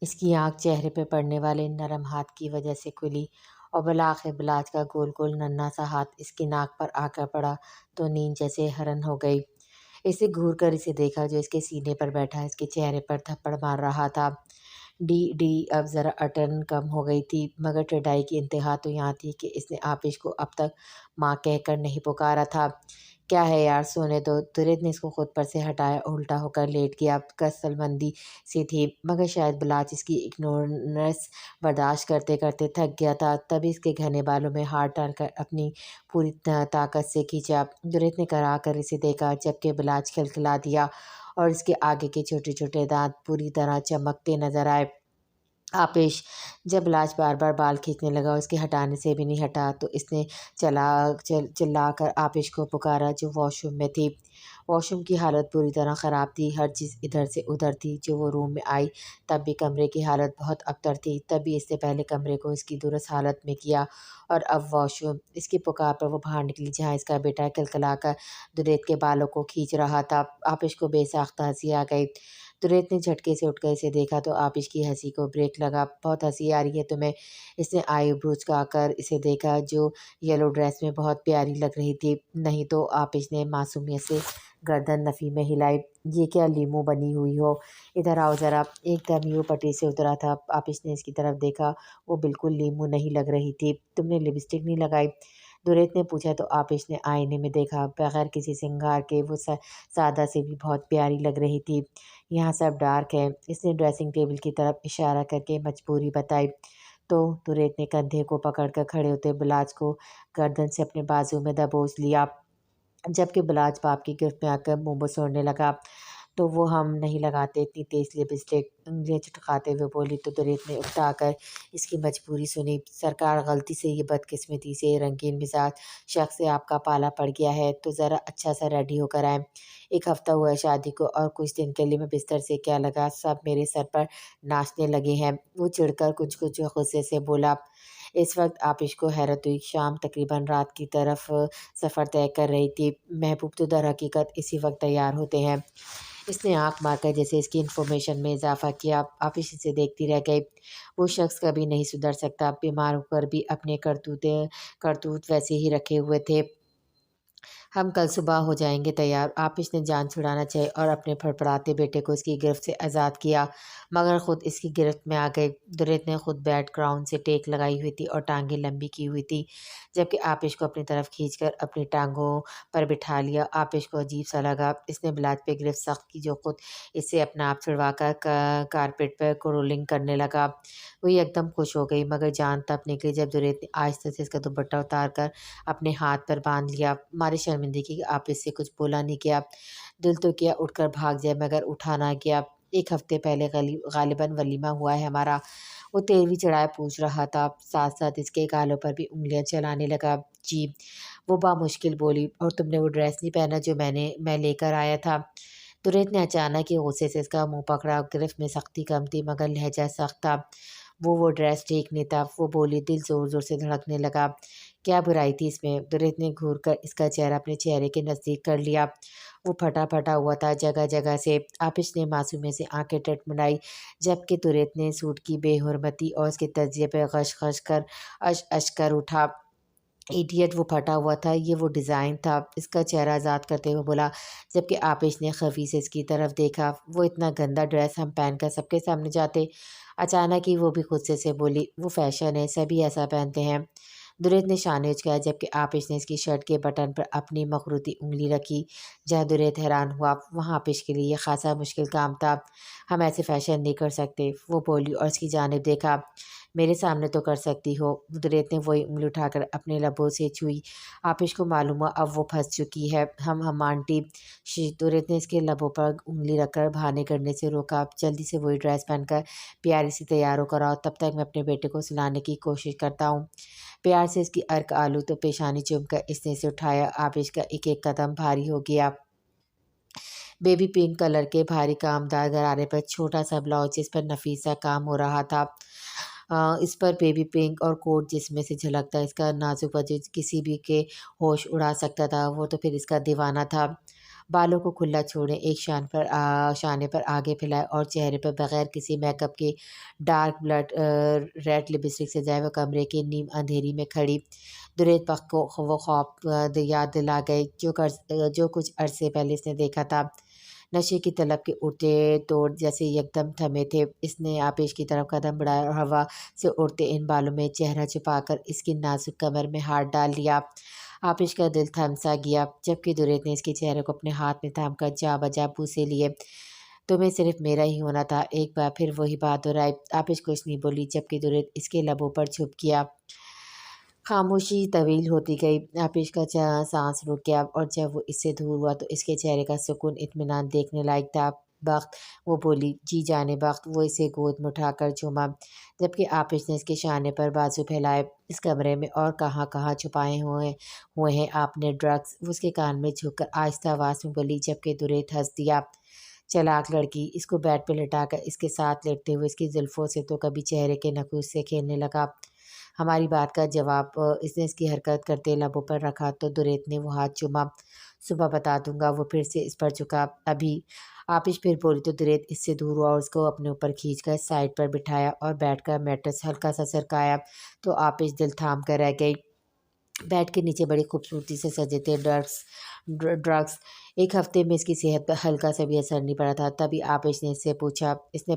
اس کی آنکھ چہرے پہ پڑنے والے نرم ہاتھ کی وجہ سے کھلی اور بالآخر بلاج کا گول گول ننھا سا ہاتھ اس کی ناک پر آ کر پڑا تو نیند جیسے حرن ہو گئی۔ اسے گھور کر اسے دیکھا جو اس کے سینے پر بیٹھا اس کے چہرے پر تھپڑ مار رہا تھا۔ ڈی ڈی اب ذرا اٹن کم ہو گئی تھی، مگر ٹھڈائی کی انتہا تو یہاں تھی کہ اس نے آپش کو اب تک ماں کہہ کر نہیں پکارا تھا۔ کیا ہے یار، سونے دو۔ درت نے اس کو خود پر سے ہٹایا اور الٹا ہو کر لیٹ گیا۔ کسل مندی سی تھی، مگر شاید بلاج اس کی اگنورنس برداشت کرتے کرتے تھک گیا تھا، تبھی اس کے گھنے بالوں میں ہاتھ ڈال کر اپنی پوری طاقت سے کھینچا۔ درت نے کرا کر اسے دیکھا، جبکہ بلاج کھلکھلا دیا اور اس کے آگے کے چھوٹے چھوٹے دانت پوری طرح چمکتے نظر آئے۔ آپش! جب بلاج بار بار بال کھینچنے لگا اور اس کے ہٹانے سے بھی نہیں ہٹا تو اس نے چلا کر آپش کو پکارا جو واش روم میں تھی۔ واش روم کی حالت پوری طرح خراب تھی، ہر چیز ادھر سے ادھر تھی۔ جو وہ روم میں آئی تب بھی کمرے کی حالت بہت ابتر تھی، تبھی اس نے پہلے کمرے کو اس کی درست حالت میں کیا اور اب واش روم۔ اس کی پکار پر وہ باہر نکلی جہاں اس کا بیٹا کلکلا کر درت کے بالوں کو کھینچ رہا تھا۔ آپش کو بے ساختہ ہنسی آ گئی۔ درت نے جھٹکے سے اٹھ کر اسے دیکھا تو آپش کی ہنسی کو بریک لگا۔ بہت ہنسی آ رہی ہے تمہیں؟ اس نے آئی بروج اٹھا کر اسے دیکھا جو یلو ڈریس میں بہت پیاری لگ رہی تھی۔ نہیں تو، آپش نے معصومیت سے گردن نفی میں ہلائی۔ یہ کیا لیمو بنی ہوئی ہو؟ ادھر آؤ ذرا۔ ایک دم ہی وہ پٹری سے اترا تھا۔ آپش نے اس کی طرف دیکھا، وہ بالکل لیمو نہیں لگ رہی تھی۔ تم نے لپسٹک نہیں لگائی؟ درت نے پوچھا تو آپش نے آئینے میں دیکھا، بغیر کسی سنگار کے وہ سادہ سے بھی بہت پیاری لگ رہی تھی۔ یہاں سب ڈارک ہے، اس نے ڈریسنگ ٹیبل کی طرف اشارہ کر کے مجبوری بتائی۔ تو درت نے کندھے کو پکڑ کر کھڑے ہوتے بلاج کو گردن سے اپنے بازو میں دبوچ لیا، جبکہ بلاج باپ کی گرفت میں آ کر منہ بسوڑنے لگا۔ تو وہ ہم نہیں لگاتے اتنی تیز لپسٹک، انگلیاں چٹکاتے ہوئے بولی تو درت نے اکتا کر اس کی مجبوری سنی۔ سرکار، غلطی سے یہ بدقسمتی سے رنگین مزاج شخص سے آپ کا پالا پڑ گیا ہے تو ذرا اچھا سا ریڈی ہو کر آئیں۔ ایک ہفتہ ہوا ہے شادی کو اور کچھ دن کے لیے میں بستر سے کیا لگا سب میرے سر پر ناچنے لگے ہیں۔ وہ چڑھ کر کچھ غصے سے بولا۔ اس وقت آپش کو حیرت ہوئی۔ شام تقریباً رات کی طرف سفر طے کر رہی تھی۔ محبوب تو در حقیقت اسی وقت تیار ہوتے ہیں۔ اس نے آنکھ مار کر جیسے اس کی انفارمیشن میں اضافہ کیا۔ آپش اسے دیکھتی رہ گئی۔ وہ شخص کبھی نہیں سدھر سکتا، بیمار ہو کر بھی اپنے کرتوت ویسے ہی رکھے ہوئے تھے۔ ہم کل صبح ہو جائیں گے تیار۔ آپش نے جان چھڑانا چاہی اور اپنے پھڑپڑاتے بیٹے کو اس کی گرفت سے آزاد کیا، مگر خود اس کی گرفت میں آ گئی۔ درت نے خود بیڈ گراؤنڈ سے ٹیک لگائی ہوئی تھی اور ٹانگیں لمبی کی ہوئی تھی، جبکہ آپش کو اپنی طرف کھینچ کر اپنی ٹانگوں پر بٹھا لیا۔ آپش کو عجیب سا لگا۔ اس نے بلاج پہ گرفت سخت کی جو خود اس سے اپنا آپ چھڑوا کر کارپیٹ پر کرولنگ کرنے لگا۔ وہ یکدم خوش ہو گئی، مگر جان تب نکلی جب درت نے آہستہ سے اس کا دوپٹہ اتار کر اپنے ہاتھ پر باندھ لیا۔ مارے شرمندگی کہ آپش سے کچھ بولا نہیں گیا۔ دل تو کیا اٹھ کر بھاگ جائے، مگر اٹھا نہ گیا۔ ایک ہفتے پہلے غالباً ولیمہ ہوا ہے ہمارا، وہ تیلوی چڑھائے پوچھ رہا تھا، ساتھ ساتھ اس کے گالوں پر بھی انگلیاں چلانے لگا۔ جی، وہ بامشکل بولی۔ اور تم نے وہ ڈریس نہیں پہنا جو میں لے کر آیا تھا؟ درت نے اچانک ہی غصے سے اس کا منہ پکڑا۔ گرفت میں سختی کم تھی مگر لہجہ سخت تھا۔ وہ ڈریس ٹھیک نہیں تھا، وہ بولی۔ دل زور زور سے دھڑکنے لگا۔ کیا برائی تھی اس میں؟ درت نے گھور کر اس کا چہرہ اپنے چہرے کے نزدیک کر لیا۔ وہ پھٹا پھٹا ہوا تھا جگہ جگہ سے۔ آپش نے معصومیت سے آنکھیں ٹٹمنائی، جبکہ درت نے سوٹ کی بے حرمتی اور اس کے تجزیے پہ غش اش کر اٹھا۔ ایڈیٹ، وہ پھٹا ہوا تھا، یہ وہ ڈیزائن تھا، اس کا چہرہ آزاد کرتے ہوئے بولا، جبکہ آپش نے خفی سے اس کی طرف دیکھا۔ وہ اتنا گندا ڈریس ہم پہن کر سب کے سامنے جاتے؟ اچانک ہی وہ بھی غصے سے بولی۔ وہ فیشن ہے، سبھی ایسا پہنتے ہیں۔ درت نے شانے اچکائے، جبکہ آپش نے اس کی شرٹ کے بٹن پر اپنی مخروطی انگلی رکھی۔ جہاں درت حیران ہوا وہاں آپش کے لیے یہ خاصا مشکل کام تھا۔ ہم ایسے فیشن نہیں کر سکتے، وہ بولی اور اس کی جانب دیکھا۔ میرے سامنے تو کر سکتی ہو۔ درت نے وہی انگلی اٹھا کر اپنے لبوں سے چھوئی۔ آپش کو معلوم ہوا اب وہ پھنس چکی ہے۔ ہم آنٹی۔ درت نے اس کے لبوں پر انگلی رکھ کر بہانے کرنے سے روکا۔ جلدی سے وہی ڈریس پہن کر پیاری سی تیار ہو کر آؤ، تب تک میں اپنے بیٹے کو سلانے کی کوشش کرتا ہوں۔ پیار سے اس کی ارک آلو تو پیشانی چوم کر اس نے اسے اٹھایا۔ آپش کا ایک ایک قدم بھاری ہو گیا۔ بیبی پنک کلر کے بھاری کامدار غرارے پر چھوٹا سا بلاؤز جس پر نفیس سا کام ہو رہا تھا، اس پر بیبی پنک اور کوٹ جس میں سے جھلکتا اس کا نازک وجود کسی بھی کے ہوش اڑا سکتا تھا۔ وہ تو پھر اس کا دیوانہ تھا۔ بالوں کو کھلا چھوڑیں، ایک شانے پر آگے پھیلائے اور چہرے پر بغیر کسی میک اپ کے ڈارک بلڈ ریڈ لپسٹک سے جائے وہ کمرے کے نیم اندھیری میں کھڑی درید بخت کو وہ خواب یاد دلا گئے جو کچھ عرصے پہلے اس نے دیکھا تھا۔ نشے کی طلب کے اڑتے توڑ جیسے یکدم تھمے تھے۔ اس نے آپیش کی طرف قدم بڑھایا اور ہوا سے اڑتے ان بالوں میں چہرہ چھپا کر اس کی نازک کمر میں ہاتھ ڈال لیا۔ آپیش کا دل تھم سا گیا جبکہ درید نے اس کے چہرے کو اپنے ہاتھ میں تھام کر جا بجا بوسے لیے۔ تمہیں صرف میرا ہی ہونا تھا، ایک بار پھر وہی بات دہرائی۔ آپیش کچھ نہیں بولی جبکہ درید اس کے لبوں پر چھپ گیا۔ خاموشی طویل ہوتی گئی۔ آپیش کا سانس رک گیا اور جب وہ اس سے دور ہوا تو اس کے چہرے کا سکون اطمینان دیکھنے لائق تھا۔ بخت، وہ بولی، جی جانے بخت۔ وہ اسے گود میں اٹھا کر چوما جبکہ آپیش نے اس کے شانے پر بازو پھیلائے۔ اس کمرے میں اور کہاں کہاں چھپائے ہوئے ہیں آپ نے ڈرگس؟ وہ اس کے کان میں جھک کر آہستہ آواز میں بولی جبکہ درید ہنس دیا۔ چلاک لڑکی، اس کو بیڈ پہ لٹا کر اس کے ساتھ لیٹتے ہوئے اس کی زلفوں سے تو کبھی چہرے کے نکوش سے کھیلنے لگا۔ ہماری بات کا جواب اس نے اس کی حرکت کرتے لبوں پر رکھا تو درید نے وہ ہاتھ چوما۔ صبح بتا دوں گا۔ وہ پھر سے اس پر جھکا۔ ابھی؟ آپیش پھر بولی تو درید اس سے دور ہوا اور اس کو اپنے اوپر کھینچ کر سائڈ پر بٹھایا اور بیٹھ کر میٹرس ہلکا سا سرکایا تو آپیش دل تھام کر رہ گئی۔ بیڈ کے نیچے بڑی خوبصورتی سے سجے تھے ڈرگس۔ ایک ہفتے میں اس کی صحت پر ہلکا سا بھی اثر نہیں پڑا تھا۔ تبھی آپیش نے اس سے پوچھا۔ اس نے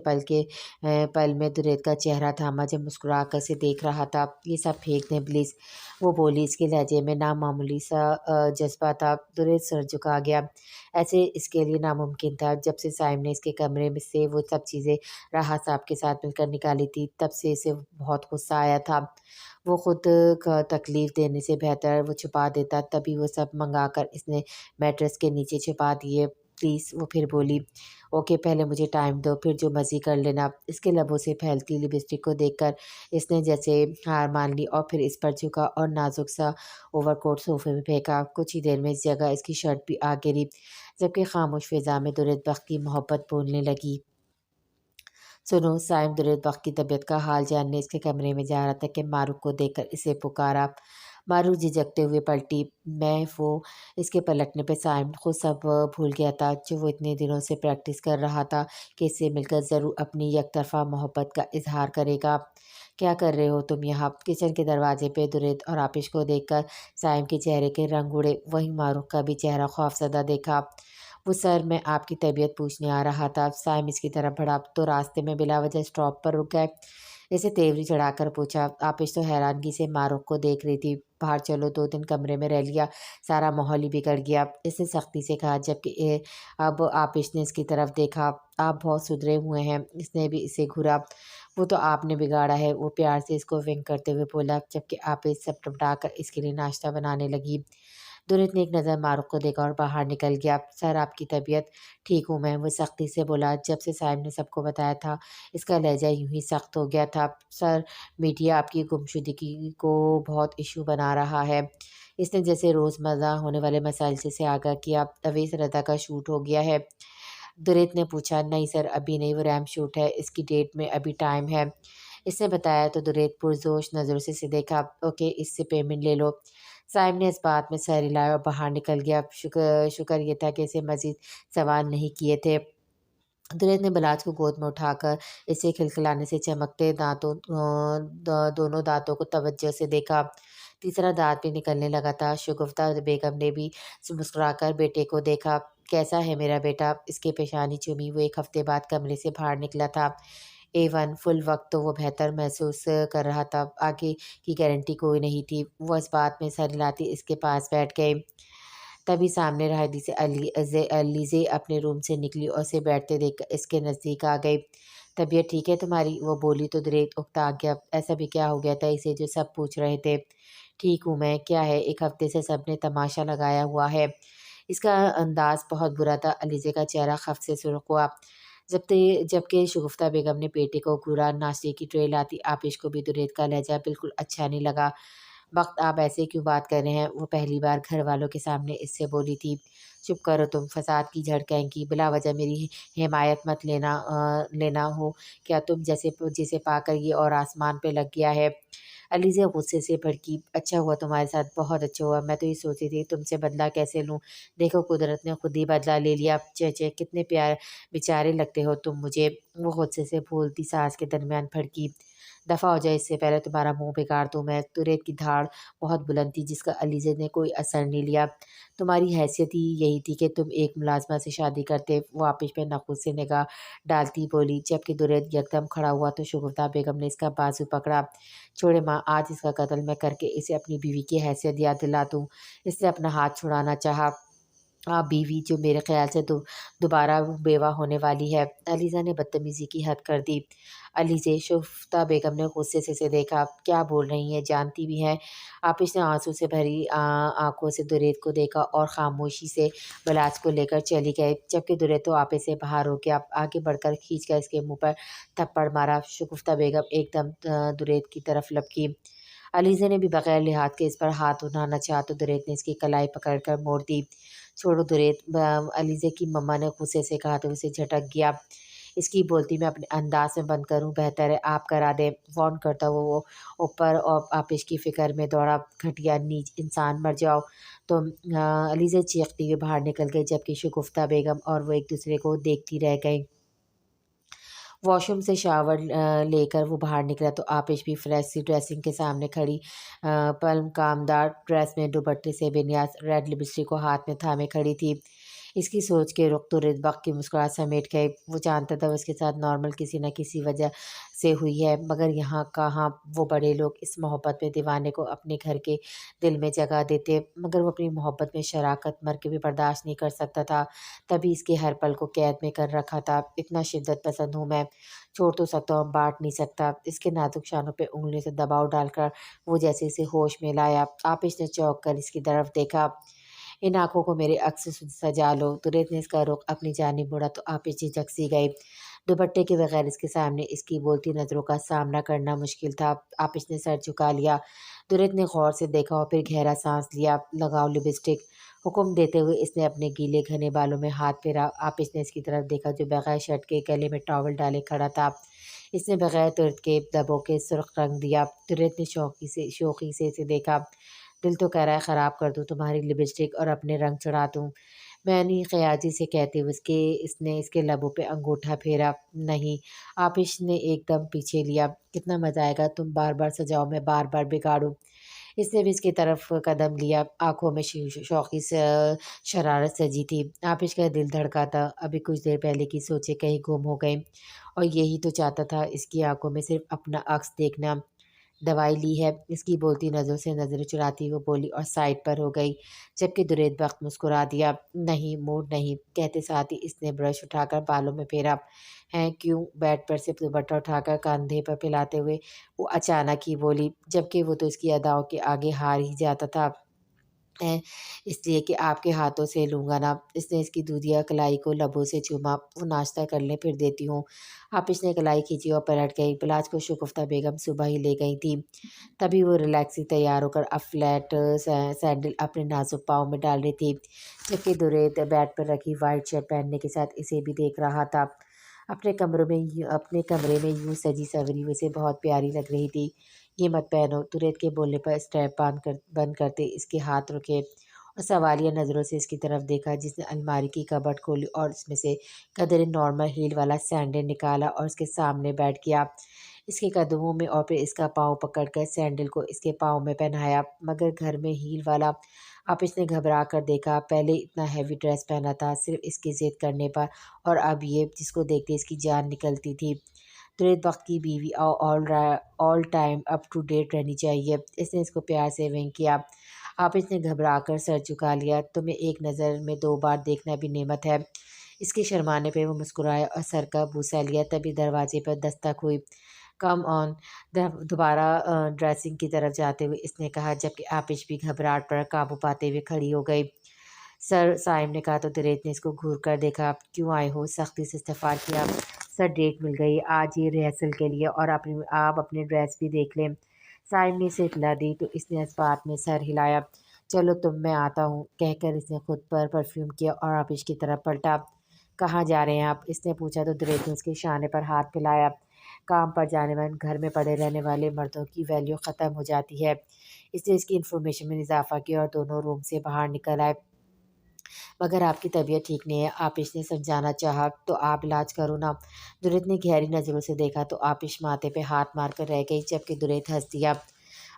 پل میں درید کا چہرہ تھاما جو مسکرا کر اسے دیکھ رہا تھا۔ یہ سب پھینک دیں پلیز، وہ بولی۔ اس کے لہجے میں نامعمولی سا جذبہ تھا۔ درید سر جھکا گیا۔ ایسے اس کے لیے ناممکن تھا۔ جب سے سائم نے اس کے کمرے میں سے وہ سب چیزیں راحت صاحب کے ساتھ مل کر نکالی تھی تب سے اسے بہت غصہ آیا تھا۔ وہ خود تکلیف دینے سے بہتر وہ چھپا دیتا۔ تبھی وہ سب منگا کر اس نے میٹرس کے نیچے چھپا دیے۔ پلیز، وہ پھر بولی۔ اوکے، پہلے مجھے ٹائم دو، پھر جو مرضی کر لینا۔ اس کے لبوں سے پھیلتی لپسٹک کو دیکھ کر اس نے جیسے ہار مان لی اور پھر اس پر جھکا اور نازک سا اوور کوٹ صوفے میں پھینکا۔ کچھ ہی دیر میں اس جگہ اس کی شرٹ بھی آ گری جبکہ خاموش فضا میں درید بخت کی محبت بولنے لگی۔ سنو، سائم درید بخت کی طبیعت کا حال جاننے اس کے کمرے میں جا رہا تھا کہ معروف کو دیکھ کر اسے پکارا۔ معروف جھجکتے ہوئے پلٹی۔ میں وہ اس کے پلٹنے پہ سائم خود سب بھول گیا تھا جو وہ اتنے دنوں سے پریکٹس کر رہا تھا کہ اس سے مل کر ضرور اپنی یک طرفہ محبت کا اظہار کرے گا۔ کیا کر رہے ہو تم یہاں؟ کچن کے دروازے پہ درید اور آپیش کو دیکھ کر سائم کے چہرے کے رنگ اڑے۔ وہیں معروف کا بھی چہرہ خوفزدہ دیکھا۔ وہ سر، میں آپ کی طبیعت پوچھنے آ رہا تھا۔ سائم اس کی طرف بڑھا تو راستے میں بلا وجہ اسٹاپ پر رک گئے۔ اسے تیوری چڑھا کر پوچھا۔ آپیش تو حیرانگی سے معروف کو دیکھ رہی تھی۔ باہر چلو، 2 دن کمرے میں رہ لیا، سارا ماحول ہی بگڑ گیا، اس نے سختی سے کہا جبکہ اب آپیش نے اس کی طرف دیکھا۔ آپ بہت سدھرے ہوئے ہیں۔ اس نے بھی اسے گھورا۔ وہ تو آپ نے بگاڑا ہے، وہ پیار سے اس کو ونک کرتے ہوئے بولا جبکہ آپیش سٹپٹا کر اس کے لیے ناشتہ بنانے لگی۔ درید نے ایک نظر معروف کو دیکھا اور باہر نکل گیا۔ سر، آپ کی طبیعت؟ ٹھیک ہوں میں، وہ سختی سے بولا۔ جب سے سائم نے سب کو بتایا تھا اس کا لہجہ یوں ہی سخت ہو گیا تھا۔ سر، میڈیا آپ کی گمشدگی کو بہت ایشو بنا رہا ہے۔ اس نے جیسے روزمرہ ہونے والے مسائل سے آگاہ کیا۔ اویس رضا کا شوٹ ہو گیا ہے؟ درید نے پوچھا۔ نہیں سر، ابھی نہیں، وہ ریمپ شوٹ ہے، اس کی ڈیٹ میں ابھی ٹائم ہے، اس نے بتایا تو درید پرجوش نظروں سے دیکھا۔ اوکے، اس سے پیمنٹ لے لو۔ سائم نے اس بات میں سر ہلایا اور باہر نکل گیا۔ شکر یہ تھا کہ اسے مزید سوال نہیں کیے تھے۔ درید نے بلاج کو گود میں اٹھا کر اسے کھلکھلانے سے چمکتے دونوں دانتوں کو توجہ سے دیکھا۔ تیسرا دانت بھی نکلنے لگا تھا۔ شگفتہ بیگم نے بھی مسکرا کر بیٹے کو دیکھا۔ کیسا ہے میرا بیٹا؟ اس کے پیشانی چومی۔ وہ 1 ہفتے بعد کمرے سے باہر نکلا تھا۔ A1 فل وقت تو وہ بہتر محسوس کر رہا تھا، آگے کی گارنٹی کوئی نہیں تھی۔ وہ اس بات میں سر ہلاتی اس کے پاس بیٹھ گئے۔ تبھی سامنے رہائشی سے لیزے اپنے روم سے نکلی اور اسے بیٹھتے دیکھ کر اس کے نزدیک آ گئی۔ طبیعت ٹھیک ہے تمہاری؟ وہ بولی تو درید اکتا گیا۔ ایسا بھی کیا ہو گیا تھا اسے جو سب پوچھ رہے تھے؟ ٹھیک ہوں میں، کیا ہے، 1 ہفتے سے سب نے تماشا لگایا ہوا ہے۔ اس کا انداز بہت برا تھا۔ علیزے کا چہرہ خف سے سرخ ہوا جبکہ شگفتہ بیگم نے بیٹے کو گھورا۔ ناشتے کی ٹرے لاتی آپیش کو بھی درید کا لہجہ بالکل اچھا نہیں لگا۔ بخت، آپ ایسے کیوں بات کر رہے ہیں؟ وہ پہلی بار گھر والوں کے سامنے اس سے بولی تھی۔ چپ کرو تم، فساد کی جڑ کہیں کی، بلا وجہ میری حمایت مت لینا ہو کیا تم جسے پا کر یہ اور آسمان پہ لگ گیا ہے؟ علیزہ غصے سے بھڑکی، اچھا ہوا تمہارے ساتھ، بہت اچھا ہوا، میں تو یہ سوچتی تھی تم سے بدلہ کیسے لوں، دیکھو قدرت نے خود ہی بدلہ لے لیا، چچے کتنے پیارے بیچارے لگتے ہو تم مجھے۔ وہ غصے سے پھولتی سانس کے درمیان بھڑکی، دفعہ ہو جائے، اس سے پہلے تمہارا منہ بگاڑ دوں میں۔ توریت کی دھاڑ بہت بلند تھی جس کا علیزہ نے کوئی اثر نہیں لیا۔ تمہاری حیثیت ہی یہی تھی کہ تم ایک ملازمہ سے شادی کرتے، وہ آپش پہ نخوت سے نگاہ ڈالتی بولی۔ جبکہ توریت یکدم کھڑا ہوا تو شگفتہ بیگم نے اس کا بازو پکڑا، چھوڑے ماں، آج اس کا قتل میں کر کے اسے اپنی بیوی کی حیثیت یاد دلا دوں۔ اس نے اپنا ہاتھ چھڑانا چاہا، بیوی جو میرے خیال سے دوبارہ بیوہ ہونے والی ہے۔ علیزہ نے بدتمیزی کی حد کر دی۔ علیزے، شگفتہ بیگم نے غصے سے اسے دیکھا، کیا بول رہی ہیں، جانتی بھی ہیں؟ آپش نے آنسو سے بھری آنکھوں سے دوریت کو دیکھا اور خاموشی سے بلاج کو لے کر چلی گئے، جبکہ دوریت تو آپے سے باہر ہو گیا، آگے بڑھ کر کھینچ کر اس کے منہ پر تھپڑ مارا۔ شگفتہ بیگم ایک دم دوریت کی طرف لپکی۔ علیزہ نے بھی بغیر لحاظ کے اس پر ہاتھ اٹھانا چاہا تو دوریت نے اس کی کلائی پکڑ کر موڑ دی۔ چھوڑو دوریت، علیزہ کی مما نے غصے سے کہا تو اسے جھٹک گیا۔ اس کی بولتی میں اپنے انداز میں بند کروں، بہتر ہے آپ کرا دیں، وارن کرتا وہ اوپر اور آپش کی فکر میں دوڑا، گھٹیا نیچ انسان، مر جاؤ تم۔ علیزہ چیختی ہوئی باہر نکل گئی، جبکہ شگفتہ بیگم اور وہ ایک دوسرے کو دیکھتی رہ گئیں۔ واش روم سے شاور لے کر وہ باہر نکلا تو آپش بھی فریش سی ڈریسنگ کے سامنے کھڑی، پلم کامدار ڈریس میں دوپٹے سے بے نیاز ریڈ لپسٹک کو ہاتھ میں تھامے کھڑی تھی۔ اس کی سوچ کے رخ توریت وقت کی مسکراہٹ سمیٹ گئے۔ وہ جانتا تھا وہ اس کے ساتھ نارمل کسی نہ کسی وجہ سے ہوئی ہے، مگر یہاں کہاں وہ بڑے لوگ اس محبت میں دیوانے کو اپنے گھر کے دل میں جگہ دیتے، مگر وہ اپنی محبت میں شراکت مر کے بھی برداشت نہیں کر سکتا تھا، تبھی اس کے ہر پل کو قید میں کر رکھا تھا۔ اتنا شدت پسند ہوں میں، چھوڑ تو سکتا ہوں، بانٹ نہیں سکتا۔ اس کے نازک شانوں پہ انگلیوں سے دباؤ ڈال کر وہ جیسے اسے ہوش میں لایا۔ آپش نے چونک کر اس کی طرف دیکھا، ان آنکھوں کو میرے عکس سے سجا لو۔ توریت نے اس کا رخ اپنی جانب موڑا تو آپش جھجک سی گئی، دوپٹے کے بغیر اس کے سامنے اس کی بولتی نظروں کا سامنا کرنا مشکل تھا۔ آپش نے سر جھکا لیا، توریت نے غور سے دیکھا اور پھر گہرا سانس لیا۔ لگاؤ لپسٹک، حکم دیتے ہوئے اس نے اپنے گیلے گھنے بالوں میں ہاتھ پھیرا۔ آپش نے اس کی طرف دیکھا جو بغیر شرٹ کے گلے میں ٹاول ڈالے کھڑا تھا، اس نے بغیر توریت کے لبوں کے سرخ رنگ دیا۔ توریت نے شوخی سے اسے دیکھا، دل تو کہہ رہا ہے خراب کر دوں تمہاری لپسٹک اور اپنے رنگ چڑھا دوں میں نے، خیاجی سے کہتے ہوئے اس نے اس کے لبوں پہ انگوٹھا پھیرا۔ نہیں، آپش نے ایک دم پیچھے لیا، کتنا مزہ آئے گا، تم بار بار سجاؤ میں بار بار بگاڑوں۔ اس نے بھی اس کی طرف قدم لیا، آنکھوں میں شوخی سے شرارت سجی تھی۔ آپش کا دل دھڑکا تھا، ابھی کچھ دیر پہلے کی سوچیں کہیں گم ہو گئیں، اور یہی تو چاہتا تھا، اس کی آنکھوں میں صرف اپنا عکس دیکھنا۔ دوائی لی ہے؟ اس کی بولتی نظروں سے نظریں چراتی وہ بولی اور سائڈ پر ہو گئی، جبکہ دوریت وقت مسکرا دیا۔ نہیں، موڈ نہیں، کہتے ساتھ ہی اس نے برش اٹھا کر بالوں میں پھیرا۔ ہیں کیوں؟ بیڈ پر سے دوپٹہ اٹھا کر کندھے پر پھیلاتے ہوئے وہ اچانک ہی بولی، جبکہ وہ تو اس کی اداؤں کے آگے ہار ہی جاتا تھا۔ ہیں اس لیے کہ آپ کے ہاتھوں سے لوں گا نا۔ اس نے اس کی دودھیا کلائی کو لبوں سے چوما، وہ ناشتہ کر لیں پھر دیتی ہوں۔ آپش نے کلائی کھینچی اور پلٹ گئی۔ بلاج کو شگفتہ بیگم صبح ہی لے گئی تھی، تبھی وہ ریلیکسی تیار ہو کر اب فلیٹ سینڈل اپنے نازک پاؤں میں ڈال رہی تھی، جبکہ دوریت بیڈ پر رکھی وائٹ شرٹ پہننے کے ساتھ اسے بھی دیکھ رہا تھا۔ اپنے کمرے میں یوں سجی سوری ہوئی اسے بہت پیاری لگ رہی تھی۔ یہ مت پہنو، توریت کے بولنے پر اسٹیپ بند کرتے اس کے ہاتھ رکے اور سوالیہ نظروں سے اس کی طرف دیکھا، جس نے الماری کی کبڈ کھولی اور اس میں سے قدرے نارمل ہیل والا سینڈل نکالا اور اس کے سامنے بیٹھ گیا، اس کے قدموں میں، اور پھر اس کا پاؤں پکڑ کر سینڈل کو اس کے پاؤں میں پہنایا، مگر گھر میں ہیل والا۔ آپش نے گھبرا کر دیکھا، پہلے اتنا ہیوی ڈریس پہنا تھا صرف اس کی ضد کرنے پر، اور اب یہ، جس کو دیکھتے اس کی جان نکلتی تھی۔ توریت وقت کی بیوی all time up to date رہنی چاہیے، اس نے اس کو پیار سے ونک کیا۔ آپش نے گھبرا کر سر جھکا لیا، تمہیں ایک نظر میں 2 بار دیکھنا بھی نعمت ہے۔ اس کے شرمانے پہ وہ مسکرایا اور سر کا بوسہ لیا، تبھی دروازے پر دستک ہوئی۔ کم آن، دوبارہ ڈریسنگ کی طرف جاتے ہوئے اس نے کہا، جبکہ آپش بھی گھبراہٹ پر قابو پاتے ہوئے کھڑی ہو گئی۔ سر، صائم نے کہا تو توریت نے اس کو گھور کر دیکھا، کیوں آئے ہو؟ سختی سے استفسار کیا۔ سر، ڈیٹ مل گئی آج ہی ریہرسل کے لیے، اور آپ اپنے ڈریس بھی دیکھ لیں۔ صائم نے اسے اطلاع دی تو اس نے اس بات میں سر ہلایا۔ چلو تم، میں آتا ہوں، کہہ کر اس نے خود پر پرفیوم کیا اور آپش کی طرف پلٹا۔ کہاں جا رہے ہیں آپ؟ اس نے پوچھا تو توریت نے اس کے شانے پر ہاتھ پھیلایا۔ کام پر جانے والے گھر میں پڑے رہنے والے مردوں کی ویلیو ختم ہو جاتی ہے۔ اس نے اس کی انفارمیشن میں اضافہ کیا اور دونوں روم سے باہر نکل آئے۔ مگر آپ کی طبیعت ٹھیک نہیں ہے، آپش نے سمجھانا چاہا، تو آپ علاج کرو نا۔ دریت نے گہری نظروں سے دیکھا تو آپش ماتھے پہ ہاتھ مار کر رہ گئی، جبکہ دریت ہنس دیا۔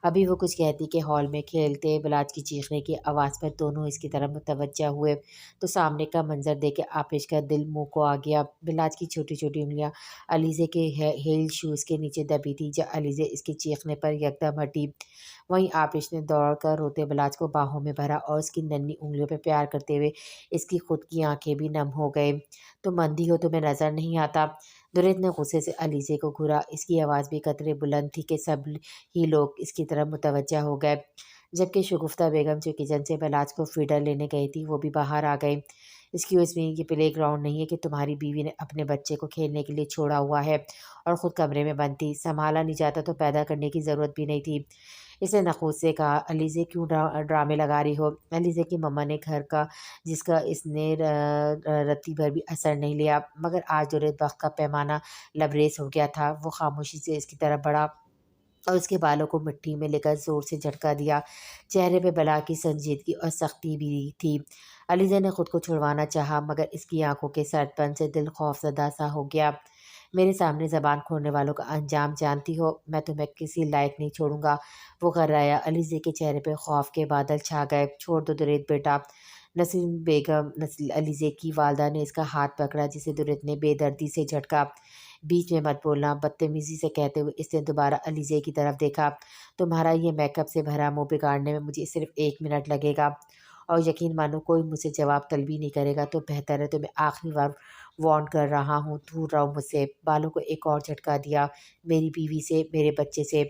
ابھی وہ کچھ کہتی کہ ہال میں کھیلتے بلاج کی چیخنے کی آواز پر دونوں اس کی طرف متوجہ ہوئے تو سامنے کا منظر دیکھ کے آپش کا دل منہ کو آ گیا۔ بلاج کی چھوٹی چھوٹی انگلیاں علیزے کے ہیل شوز کے نیچے دبی تھی، جب علیزے اس کے چیخنے پر یکدم ہٹی۔ وہیں آپش نے دوڑ کر روتے بلاج کو باہوں میں بھرا اور اس کی ننھی انگلیوں پہ پیار کرتے ہوئے اس کی خود کی آنکھیں بھی نم ہو گئے۔ تم اندھی ہو، تمہیں نظر نہیں آتا؟ دریت نے غصے سے علیزے کو گھورا۔ اس کی آواز بھی قدرے بلند تھی کہ سب ہی لوگ اس کی طرف متوجہ ہو گئے، جبکہ شگفتہ بیگم جو کچن سے بلاج کو فیڈر لینے گئی تھی وہ بھی باہر آ گئی۔ ایکسکیوز می، یہ پلے گراؤنڈ نہیں ہے کہ تمہاری بیوی نے اپنے بچے کو کھیلنے کے لیے چھوڑا ہوا ہے اور خود کمرے میں بند تھی۔ سنبھالا نہیں جاتا تو پیدا کرنے کی ضرورت بھی نہیں تھی۔ اس نے نخوت سے کہا، علیزے کیوں ڈرامے لگا رہی ہو؟ علیزے کی مما نے گھر کا جس کا اس نے رتی بھر بھی اثر نہیں لیا، مگر آج دریت وقت کا پیمانہ لبریز ہو گیا تھا۔ وہ خاموشی سے اس کی طرف بڑھا اور اس کے بالوں کو مٹھی میں لے کر زور سے جھٹکا دیا۔ چہرے پہ بلا کی سنجیدگی اور سختی بھی تھی۔ علیزہ نے خود کو چھڑوانا چاہا، مگر اس کی آنکھوں کے سرد پن سے دل خوف زدہ سا ہو گیا۔ میرے سامنے زبان کھولنے والوں کا انجام جانتی ہو، میں تمہیں کسی لائق نہیں چھوڑوں گا، وہ غرایا۔ علیزے کے چہرے پہ خوف کے بادل چھا گئے۔ چھوڑ دو دریت بیٹا۔ نسرین بیگم علیزے کی والدہ نے اس کا ہاتھ پکڑا، جسے دریت نے بے دردی سے جھٹکا۔ بیچ میں مت بولنا، بدتمیزی سے کہتے ہوئے اس نے دوبارہ علیزے کی طرف دیکھا۔ تمہارا یہ میک اپ سے بھرا منہ بگاڑنے میں مجھے صرف 1 منٹ لگے گا، اور یقین مانو کوئی مجھ سے جواب طلبی نہیں کرے گا تو بہتر ہے۔ تمہیں آخری بار وارن کر رہا ہوں، دور رہو مجھ سے۔ بالوں کو ایک اور جھٹکا دیا، میری بیوی سے، میرے بچے سے۔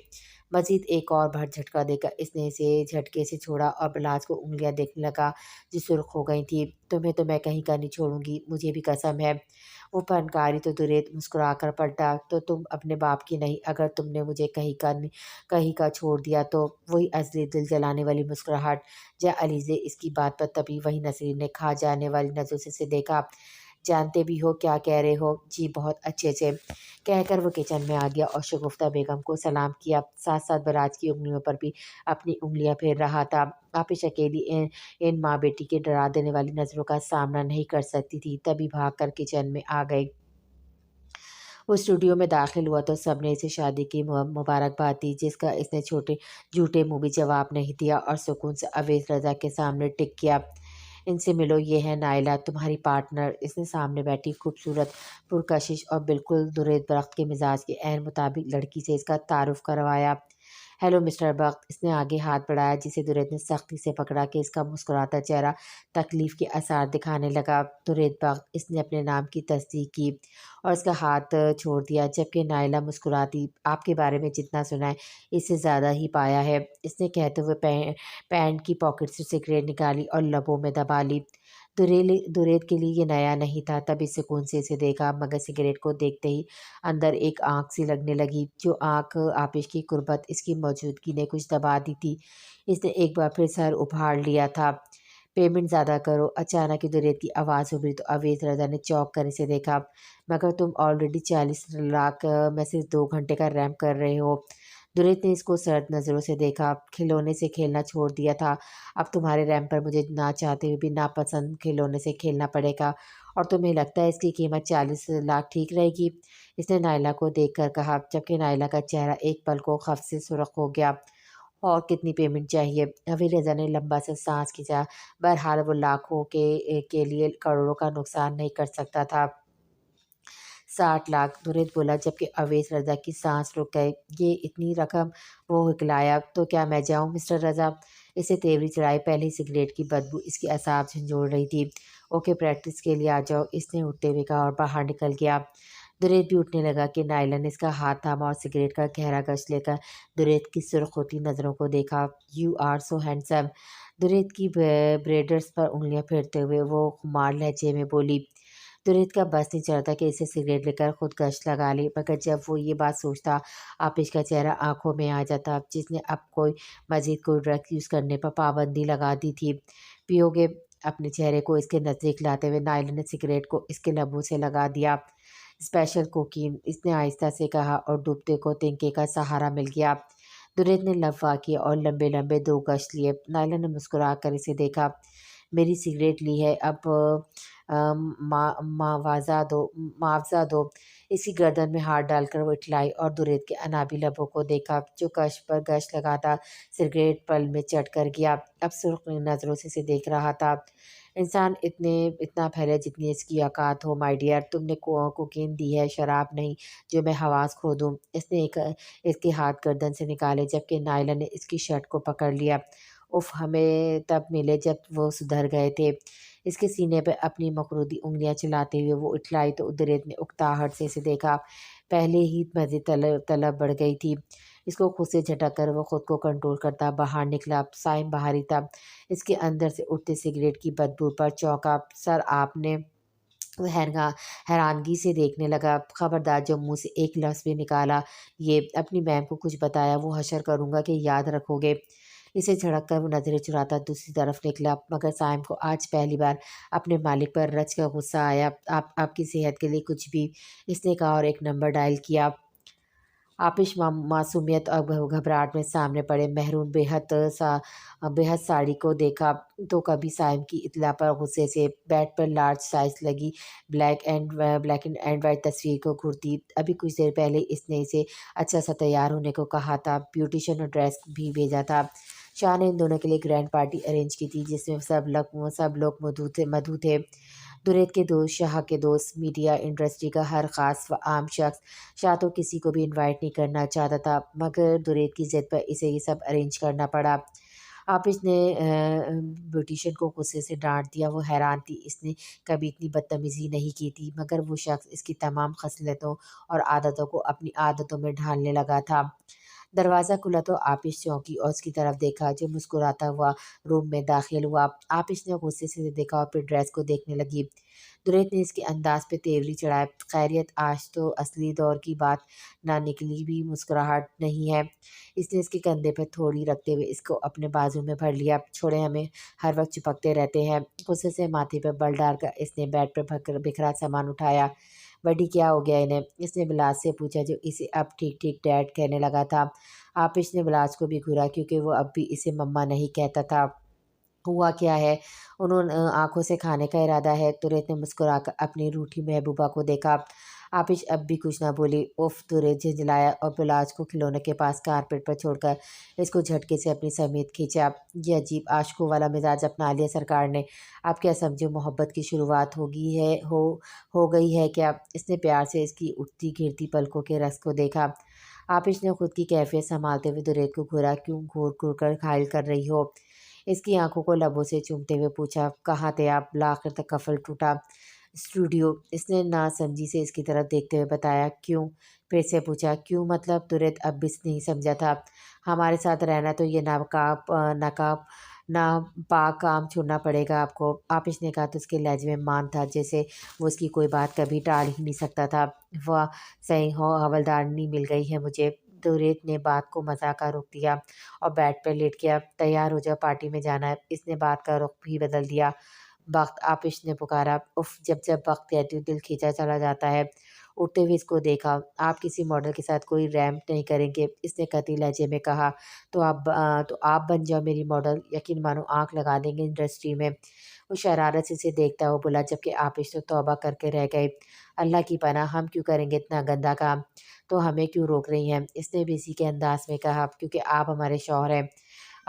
مزید ایک اور بھر جھٹکا دے کر اس نے اسے جھٹکے سے چھوڑا اور بلاج کو انگلیاں دیکھنے لگا جو سرخ ہو گئی تھی۔ تمہیں تو میں کہیں کا نہیں چھوڑوں گی، مجھے بھی قسم ہے۔ وہ پھنکاری تو دریت مسکرا کر پلٹا، تو تم اپنے باپ کی نہیں، اگر تم نے مجھے کہیں کا چھوڑ دیا تو؟ وہی اصلی دل جلانے والی مسکراہٹ۔ جا علیزے اس کی بات پر تبھی وہی نسرین نے کھا جانے والی نظروں سے اسے دیکھا۔ جانتے بھی ہو کیا کہہ رہے ہو؟ جی بہت اچھے سے، کہہ کر وہ کچن میں آ گیا اور شگفتہ بیگم کو سلام کیا، ساتھ ساتھ بلاج کی انگلیوں پر بھی اپنی انگلیاں پھیر رہا تھا۔ آپش اکیلی ان ماں بیٹی کے ڈرا دینے والی نظروں کا سامنا نہیں کر سکتی تھی، تبھی بھاگ کر کچن میں آ گئی۔ وہ اسٹوڈیو میں داخل ہوا تو سب نے اسے شادی کی مبارکباد دی، جس کا اس نے جھوٹے منہ بھی جواب نہیں دیا اور سکون سے اویس رضا کے سامنے ٹک گیا۔ ان سے ملو، یہ ہے نائلہ، تمہاری پارٹنر۔ اس نے سامنے بیٹھی خوبصورت، پرکشش اور بالکل دریت بخت کے مزاج کے عین مطابق لڑکی سے اس کا تعارف کروایا۔ ہیلو مسٹر بخت۔ اس نے آگے ہاتھ بڑھایا، جسے دریت نے سختی سے پکڑا کہ اس کا مسکراتا چہرہ تکلیف کے آثار دکھانے لگا۔ دریت بخت۔ اس نے اپنے نام کی تصدیق کی اور اس کا ہاتھ چھوڑ دیا، جبکہ نائلہ مسکراتی، آپ کے بارے میں جتنا سنا ہے اس سے زیادہ ہی پایا ہے۔ اس نے کہتے ہوئے پینٹ کی پاکٹ سے سگریٹ نکالی اور لبوں میں دبا لی۔ دریت کے لیے یہ نیا نہیں تھا، تبھی سکون سے اسے دیکھا، مگر سگریٹ کو دیکھتے ہی اندر ایک آنکھ سی لگنے لگی۔ جو آنکھ آپش کی قربت، اس کی موجودگی نے کچھ دبا دی تھی۔ اس نے ایک بار پھر سر ابھار لیا تھا۔ پیمنٹ زیادہ کرو۔ اچانک ہی دریت کی آواز ابھری تو اویس رضا نے چونک کر اسے دیکھا۔ مگر تم آلریڈی 40 لاکھ میں صرف 2 گھنٹے کا ریمپ کر رہے ہو۔ دریت نے اس کو سرد نظروں سے دیکھا۔ کھلونے سے کھیلنا چھوڑ دیا تھا، اب تمہارے ریمپ پر مجھے نہ چاہتے ہوئے بھی ناپسند کھلونے سے کھیلنا پڑے گا، اور تمہیں لگتا ہے اس کی قیمت 40 لاکھ ٹھیک رہے گی؟ اس نے نائلہ کو دیکھ کر کہا، جبکہ نائلہ کا چہرہ ایک پل کو خف سے سرخ ہو گیا۔ اور کتنی پیمنٹ چاہیے؟ اویس رضا نے لمبا سا سانس کھینچا۔ بہرحال وہ لاکھوں کے لیے کروڑوں کا نقصان نہیں کر سکتا تھا۔ 60 لاکھ، دریت بولا، جبکہ اویس رضا کی سانس رک گئی۔ یہ اتنی رقم؟ وہ ہکلایا۔ تو کیا میں جاؤں مسٹر رضا؟ اسے تیوری چڑھائی، پہلے ہی سگریٹ کی بدبو اس کی اعصاب جھنجھوڑ رہی تھی۔ اوکے، پریکٹس کے لیے آ جاؤ، اس نے اٹھتے ہوئے کہا اور باہر نکل گیا۔ دریت بھی اٹھنے لگا کہ نائلہ نے اس کا ہاتھ تھاما اور سگریٹ کا گہرا گش لے کر دریت کی سرخ ہوتی نظروں کو دیکھا۔ You are so handsome. دریت کی بریڈرز پر انگلیاں پھیرتے ہوئے وہ خمار لہجے میں بولی۔ دریت کا بس نہیں چلتا کہ اسے سگریٹ لے کر خود گشت لگا لے، مگر جب وہ یہ بات سوچتا، آپش کا چہرہ آنکھوں میں آ جاتا، جس نے اب مزید کوئی ڈرگ یوز کرنے پر پابندی لگا دی تھی۔ پیو گے؟ اپنے چہرے کو اس کے نزدیک لاتے ہوئے نائلہ نے سگریٹ کو اس کے لبوں سے لگا دیا۔ اسپیشل کوکین، اس نے آہستہ سے کہا اور ڈوبتے کو تنکے کا سہارا مل گیا۔ دریت نے لفا کیا اور لمبے لمبے دو گش لیے۔ نائلہ نے مسکرا کر اسے دیکھا۔ میری سگریٹ لی ہے، اب معاوضہ دو۔ اس کی گردن میں ہاتھ ڈال کر وہ اٹھلائی اور دریت کے انابی لبوں کو دیکھا جو گش پر گش لگاتا سگریٹ پل میں چڑھ کر گیا۔ اب سرخ نظروں سے اسے دیکھ رہا تھا۔ انسان اتنا پھیلے جتنی اس کی اوقات ہو مائی ڈیئر، تم نے کوکین دی ہے، شراب نہیں جو میں حواس کھو دوں۔ اس نے اس کے ہاتھ گردن سے نکالے جبکہ نائلہ نے اس کی شرٹ کو پکڑ لیا۔ اف، ہمیں تب ملے جب وہ سدھر گئے تھے۔ اس کے سینے پہ اپنی مقروضی انگلیاں چلاتے ہوئے وہ اٹھلائی تو دریت نے اکتاہٹ سے اسے دیکھا۔ پہلے ہی مزید طلب بڑھ گئی تھی۔ اس کو خود سے جھٹک کر وہ خود کو کنٹرول کرتا باہر نکلا۔ سائم باہر ہی تھا۔ اس کے اندر سے اٹھتے سگریٹ کی بدبو پر چونکا۔ سر آپ نے، وہ حیرانگی سے دیکھنے لگا۔ خبردار جو منہ سے ایک لفظ بھی نکالا یہ اپنی میم کو کچھ بتایا وہ حشر کروں گا کہ یاد رکھو گے۔ اسے جھڑک کر وہ نظریں چراتا دوسری طرف نکلا، مگر سائم کو آج پہلی بار اپنے مالک پر رچ کا غصہ آیا۔ آپ کی صحت کے لیے کچھ بھی، اس نے کہا اور ایک نمبر ڈائل کیا۔ آپش معصومیت اور گھبراہٹ میں سامنے پڑے محرون بےحد ساڑی کو دیکھا تو کبھی سائم کی اطلاع پر غصے سے بیڈ پر لارج سائز لگی بلیک اینڈ وائٹ تصویر کو گھرتی۔ ابھی کچھ دیر پہلے اس نے اسے اچھا سا تیار ہونے کو کہا تھا، بیوٹیشین اور ڈریس بھی بھیجا تھا۔ شاہ نے ان دونوں کے لیے گرینڈ پارٹی ارینج کی تھی جس میں سب لوگ مدعو تھے۔ دریت کے دوست، شاہ کے دوست، میڈیا انڈسٹری کا ہر خاص و عام شخص۔ شاہ تو کسی کو بھی انوائٹ نہیں کرنا چاہتا تھا مگر دریت کی ضد پر اسے یہ سب ارینج کرنا پڑا۔ آپس نے بیوٹیشین کو غصے سے ڈانٹ دیا۔ وہ حیران تھی، اس نے کبھی اتنی بدتمیزی نہیں کی تھی مگر وہ شخص اس کی تمام خصلتوں اور عادتوں کو اپنی عادتوں میں ڈھالنے لگا تھا۔ دروازہ کھلا تو آپش چونکی اور اس کی طرف دیکھا جو مسکراتا ہوا روم میں داخل ہوا۔ آپش نے غصے سے دیکھا اور پھر ڈریس کو دیکھنے لگی۔ دریت نے اس کے انداز پہ تیوری چڑھائی، خیریت آج تو اصلی دور کی بات نہ نکلی بھی مسکراہٹ نہیں ہے۔ اس نے اس کے کندھے پہ تھوڑی رکھتے ہوئے اس کو اپنے بازو میں بھر لیا۔ چھوڑے، ہمیں ہر وقت چپکتے رہتے ہیں۔ غصے سے ماتھے پہ بل ڈال کر اس نے بیڈ پہ بکھرا سامان اٹھایا۔ بڈی کیا ہو گیا انہیں؟ اس نے بلاس سے پوچھا جو اسے اب ٹھیک ٹھیک ڈیڈ کہنے لگا تھا۔ آپش نے بلاس کو بھی گھورا کیونکہ وہ اب بھی اسے مما نہیں کہتا تھا۔ ہوا کیا ہے؟ انہوں آنکھوں سے کھانے کا ارادہ ہے؟ دریت نے مسکرا کر اپنی روٹھی محبوبہ کو دیکھا۔ آپش اب بھی کچھ نہ بولی۔ اف، دریت جھنجھلایا اور بلاس کو کھلونے کے پاس کارپیٹ پر چھوڑ کر اس کو جھٹکے سے اپنی سمیت کھینچا۔ یہ عجیب عاشقوں والا مزاج اپنا لیا سرکار نے۔ اب کیا سمجھو محبت کی شروعات ہو گئی ہے کیا؟ اس نے پیار سے اس کی اٹھتی گرتی پلکوں کے رقص کو دیکھا۔ آپش نے خود کی کیفیت سنبھالتے ہوئے دریت کو گھورا، کیوں گھور گھور کر گھائل کر رہی ہو؟ اس کی آنکھوں کو لبوں سے چومتے ہوئے پوچھا۔ کہاں تھے آپ؟ بالآخر تکفل ٹوٹا۔ اسٹوڈیو، اس نے ناسمجھی سے اس کی طرف دیکھتے ہوئے بتایا۔ کیوں؟ پھر سے پوچھا۔ کیوں مطلب؟ دریت اب بھی نہیں سمجھا تھا۔ ہمارے ساتھ رہنا تو یہ ناپاک کام چھوڑنا پڑے گا آپ کو، آپش نے کہا تو اس کے لہجے میں مان تھا جیسے وہ اس کی کوئی بات کبھی ٹال ہی نہیں سکتا تھا۔ واہ، صحیح ہو، حوالدارنی مل گئی ہے مجھے۔ دریت نے بات کو مذاق کا رخ دیا اور بیڈ پر لیٹ گیا۔ تیار ہو جاؤ، پارٹی میں جانا ہے۔ اس نے بات کا رخ بھی بدل دیا۔ وقت، آپش نے پکارا۔ اف، جب وقت کہتی ہوں دل کھینچا چلا جاتا ہے۔ اٹھتے ہوئے اس کو دیکھا۔ آپ کسی ماڈل کے ساتھ کوئی ریمپ نہیں کریں گے، اس نے قطعی لہجے میں کہا۔ تو آپ بن جاؤ میری ماڈل، یقین مانو آنکھ لگا دیں گے انڈسٹری میں۔ وہ شرارت سے اسے دیکھتا ہوا بولا جبکہ آپش تو توبہ کر کے رہ گئے۔ اللہ کی پناہ، ہم کیوں کریں گے اتنا گندا کام؟ تو ہمیں کیوں روک رہی ہیں؟ اس نے بھی اسی کے انداز میں کہا۔ کیونکہ آپ ہمارے شوہر ہیں،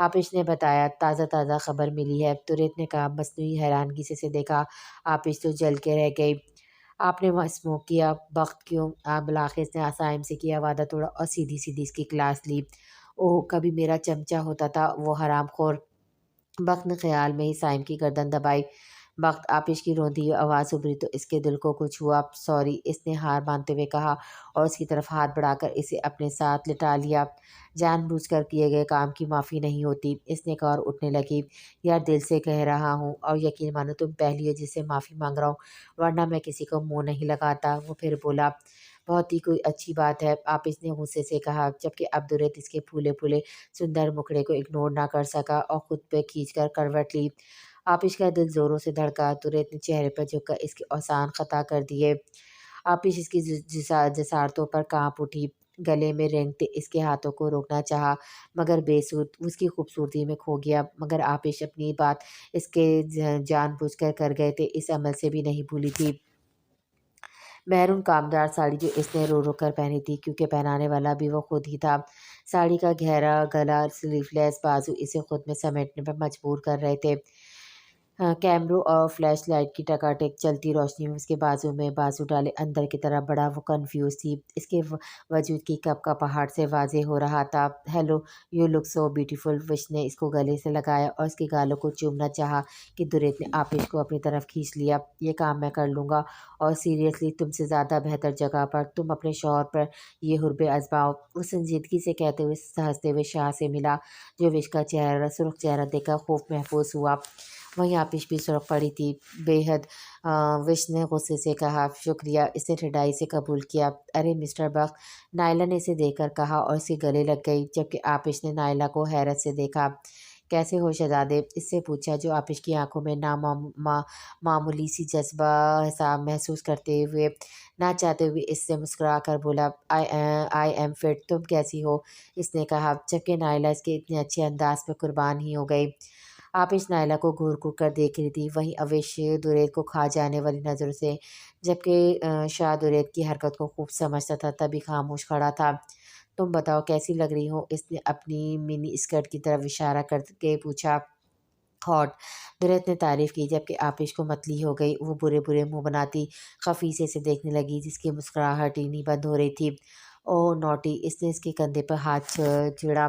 آپش نے بتایا۔ تازہ خبر ملی ہے، دریت نے کہا مصنوعی حیرانگی سے اسے دیکھا۔ آپش تو جل کے رہ گئی۔ آپ نے وہاں اسموک کیا؟ وقت کیوں؟ بالآخر اس نے سائم سے کیا وعدہ توڑا اور سیدھی اس کی کلاس لی۔ اوہ، کبھی میرا چمچہ ہوتا تھا وہ حرام خور۔ وقت نے خیال میں ہی سائم کی گردن دبائی۔ وقت، آپش کی روندی ہوئی آواز ابھری تو اس کے دل کو کچھ ہوا۔ سوری، اس نے ہار مانتے ہوئے کہا اور اس کی طرف ہاتھ بڑھا کر اسے اپنے ساتھ لٹا لیا۔ جان بوجھ کر کیے گئے کام کی معافی نہیں ہوتی، اس نے کہا اور اٹھنے لگی۔ یار دل سے کہہ رہا ہوں اور یقین مانو تم پہلی ہو جس سے معافی مانگ رہا ہوں، ورنہ میں کسی کو منہ نہیں لگاتا۔ وہ پھر بولا۔ بہت ہی کوئی اچھی بات ہے، آپش نے غصے سے کہا جبکہ اب دریت اس کے پھولے پھولے سندر مکھڑے کو اگنور نہ کر سکا اور خود پہ کھینچ کر کروٹ لی۔ آپش کا دل زوروں سے دھڑکا۔ دریت نے چہرے پر جھک کر اس کے احسان خطا کر دیے۔ آپش اس کی جسارتوں پر کانپ اٹھی، گلے میں رینگتے اس کے ہاتھوں کو روکنا چاہا مگر بے سود، اس کی خوبصورتی میں کھو گیا۔ مگر آپش اپنی بات اس کے جان بوجھ کر گئے تھے، اس عمل سے بھی نہیں بھولی تھی۔ میرون کامدار ساڑی جو اس نے رو رو کر پہنی تھی، کیونکہ پہنانے والا بھی وہ خود ہی تھا۔ ساڑی کا گہرا گلا، سلیو لیس بازو اسے خود میں سمیٹنے پر مجبور کر رہے تھے۔ کیمروں اور فلیش لائٹ کی ٹکاٹک چلتی روشنی میں اس کے بازو میں بازو ڈالے اندر کی طرف بڑا وہ کنفیوز تھی۔ اس کے وجود کی کپ کا پہاڑ سے واضح ہو رہا تھا۔ Hello, you look so beautiful. وش نے اس کو گلے سے لگایا اور اس کے گالوں کو چومنا چاہا کہ دریت نے آپش کو اپنی طرف کھینچ لیا۔ یہ کام میں کر لوں گا، اور سیریسلی تم سے زیادہ بہتر جگہ پر تم اپنے شوہر پر یہ حرب آزماؤ۔ وہ سنجیدگی سے کہتے ہوئے ہنستے ہوئے شاہ سے ملا، جو وش کا سرخ چہرہ دیکھ کر خوف محفوظ ہوا۔ وہیں آپش بھی سرخ پڑی تھی، بے حد۔ وش نے غصے سے کہا، شکریہ۔ اس نے ٹھڈائی سے قبول کیا۔ ارے مسٹر بخت، نائلہ نے اسے دیکھ کر کہا اور اس کے گلے لگ گئی، جبکہ آپش نے نائلہ کو حیرت سے دیکھا۔ کیسے ہو شہزادے؟ اس سے پوچھا، جو آپش کی آنکھوں میں معمولی سی جذبہ حساب محسوس کرتے ہوئے نہ چاہتے ہوئے اس سے مسکرا کر بولا، آئی ایم فٹ۔ تم کیسی ہو؟ اس نے کہا، جبکہ نائلہ اس کے اتنے اچھے انداز پہ قربان ہی ہو گئی۔ آپش نائلہ کو گھور گھور کر دیکھ رہی تھی، وہیں اوش دریت کو کھا جانے والی نظروں سے، جبکہ شاہ دریت کی حرکت کو خوب سمجھتا تھا، تبھی خاموش کھڑا تھا۔ تم بتاؤ کیسی لگ رہی ہو؟ اس نے اپنی منی اسکرٹ کی طرف اشارہ کر کے پوچھا۔ ہاٹ، دریت نے تعریف کی، جبکہ آپش کو متلی ہو گئی۔ وہ برے برے منہ بناتی خفیصے سے دیکھنے لگی، جس کی مسکراہٹ ہی نہیں بند ہو رہی تھی۔ اوہ نوٹی، اس نے اس کے کندھے پر ہاتھ چھیڑا۔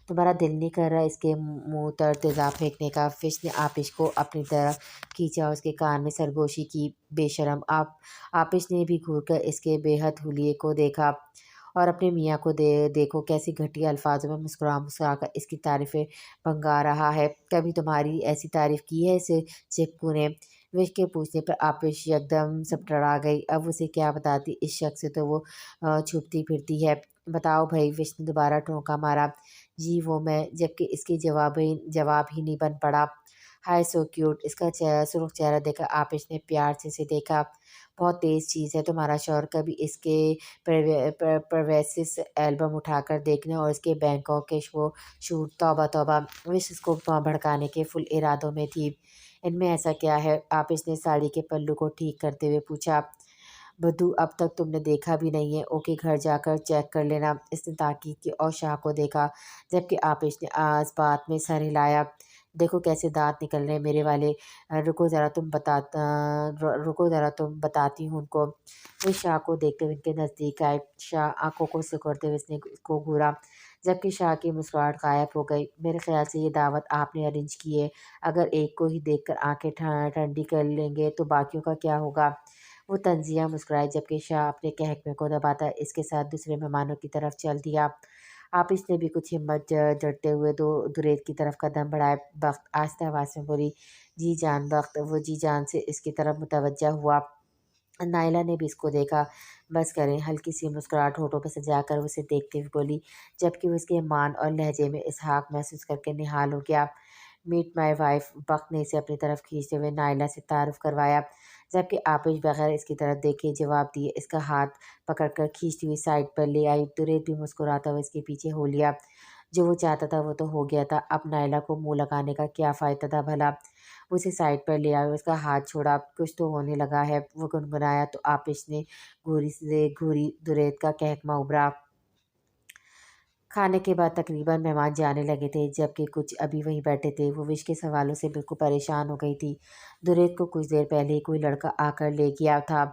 تمہارا دل نہیں کر رہا اس کے منہ پر تیزاب پھینکنے کا؟ فش نے آپش کو اپنی طرف کھینچا اور اس کے کان میں سرگوشی کی۔ بے شرم! آپش نے بھی گھور کر اس کے بے حد حلیے کو دیکھا، اور اپنے میاں کو دیکھو کیسی گھٹیا الفاظوں میں مسکرا مسکرا کر اس کی تعریفیں بھنگا رہا ہے۔ کبھی تمہاری ایسی تعریف کی ہے اس چپکو نے؟ وش کے پوچھنے پر آپش یکدم سبٹڑا گئی۔ اب اسے کیا بتاتی، اس شخص سے تو وہ چھپتی پھرتی ہے۔ بتاؤ بھائی، وش نے دوبارہ ٹھونکا مارا۔ جی وہ میں، جبکہ اس کی جواب ہی نہیں بن پڑا۔ ہائے سو کیوٹ! اس کا سرخ چہرہ دیکھ کر آپش نے پیار سے اسے دیکھا۔ بہت تیز چیز ہے تمہارا شوہر، کبھی اس کے پرائیویسی البم اٹھا کر دیکھنا، اور اس کے بینکاک کے شوٹ۔ توبہ توبہ! وش اس کو بھڑکانے کے فل ارادوں میں تھی۔ ان میں ایسا کیا ہے؟ آپش نے ساڑی کے پلو کو ٹھیک کرتے ہوئے پوچھا۔ بدو، اب تک تم نے دیکھا بھی نہیں ہے۔ اوکے، گھر جا کر چیک کر لینا۔ اس نے تاکید کی اور شاہ کو دیکھا، جبکہ آپش نے اس بات میں سر ہلایا۔ دیکھو کیسے دانت نکل رہے ہیں میرے والے۔ رکو ذرا تم بتاتی ہوں ان کو۔ وہ شاہ کو دیکھتے ہوئے ان کے نزدیک آئے۔ شاہ آنکھوں کو سکڑتے ہوئے اس نے کو گھورا، جبکہ شاہ کی مسکراہٹ غائب ہو گئی۔ میرے خیال سے یہ دعوت آپ نے ارینج کی ہے۔ اگر ایک کو ہی دیکھ کر آنکھیں ٹھنڈی کر لیں گے تو باقیوں کا کیا ہوگا؟ وہ طنزیہ مسکرائے، جبکہ شاہ اپنے قہقہے کو دباتا اس کے ساتھ دوسرے مہمانوں کی طرف چل دیا۔ آپش نے بھی کچھ ہمت جڑتے ہوئے دریت کی طرف قدم بڑھائے۔ بخت آہستہ آواز میں بولی، جی جان بخت۔ وہ جی جان سے اس کی طرف متوجہ ہوا۔ نائلہ نے بھی اس کو دیکھا۔ بس کریں، ہلکی سی مسکراہٹ ہونٹوں پہ سجا کر وہ اسے دیکھتے ہوئے بولی، جبکہ وہ اس کے مان اور لہجے میں اسحاق محسوس کر کے نہال ہو گیا۔ Meat my wife. بخت نے اسے اپنی طرف کھینچتے ہوئے نائلہ سے تعارف کروایا، جبکہ آپش بغیر اس کی طرف دیکھے جواب دیے اس کا ہاتھ پکڑ کر کھینچتی ہوئی سائڈ پر لے آئی۔ دریت بھی مسکراتا ہوا اس کے پیچھے ہو لیا۔ جو وہ چاہتا تھا وہ تو ہو گیا تھا، اب نائلہ کو منہ لگانے کا کیا فائدہ تھا بھلا؟ وہ اسے سائڈ پر لے آئی اور اس کا ہاتھ چھوڑا۔ کچھ تو ہونے لگا ہے، وہ گنگنایا تو آپش نے گھوری دریت کا قہقہہ ابھرا۔ کھانے کے بعد تقریباً مہمان جانے لگے تھے، جبکہ کچھ ابھی وہیں بیٹھے تھے۔ وہ وش کے سوالوں سے بالکل پریشان ہو گئی تھی۔ دریت کو کچھ دیر پہلے ہی کوئی لڑکا آ کر لے گیا تھا۔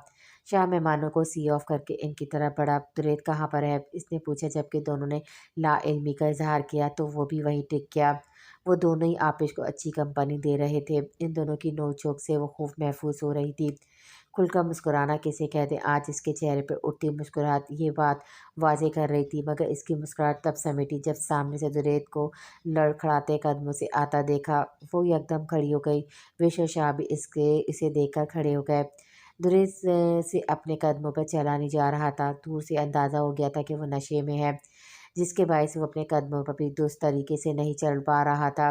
شاہ مہمانوں کو سی آف کر کے ان کی طرف بڑھا۔ دریت کہاں پر ہے؟ اس نے پوچھا، جبکہ دونوں نے لا علمی کا اظہار کیا تو وہ بھی وہیں ٹک گیا۔ وہ دونوں ہی آپش کو اچھی کمپنی دے رہے تھے۔ ان دونوں کی نوک جھونک سے وہ خوب محفوظ ہو رہی تھی۔ کھل کر مسکرانا کسے کہتے ہیں؟ آج اس کے چہرے پر اٹھتی مسکراہٹ یہ بات واضح کر رہی تھی، مگر اس کی مسکراہٹ تب سمیٹی جب سامنے سے دریت کو لڑکھڑاتے قدموں سے آتا دیکھا۔ وہ یکدم کھڑی ہو گئی۔ وش اور شاہ بھی اسے دیکھ کر کھڑے ہو گئے۔ دریت سے اپنے قدموں پر چلا نہیں جا رہا تھا۔ دور سے اندازہ ہو گیا تھا کہ وہ نشے میں ہے، جس کے باعث وہ اپنے قدموں پر بھی درست طریقے سے نہیں چل پا رہا تھا۔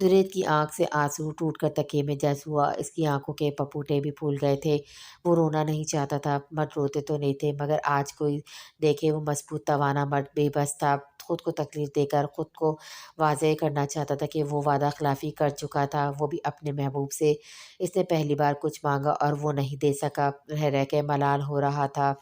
درید کی آنکھ سے آنسو ٹوٹ کر تکیے میں جذب ہوا۔ اس کی آنکھوں کے پپوٹے بھی پھول گئے تھے۔ وہ رونا نہیں چاہتا تھا، مرد روتے تو نہیں تھے، مگر آج کوئی دیکھے وہ مضبوط توانا مرد بے بس تھا، خود کو تکلیف دے کر خود کو واضح کرنا چاہتا تھا کہ وہ وعدہ خلافی کر چکا تھا، وہ بھی اپنے محبوب سے۔ اس نے پہلی بار کچھ مانگا اور وہ نہیں دے سکا، رہ رہ کے ملال ہو رہا تھا۔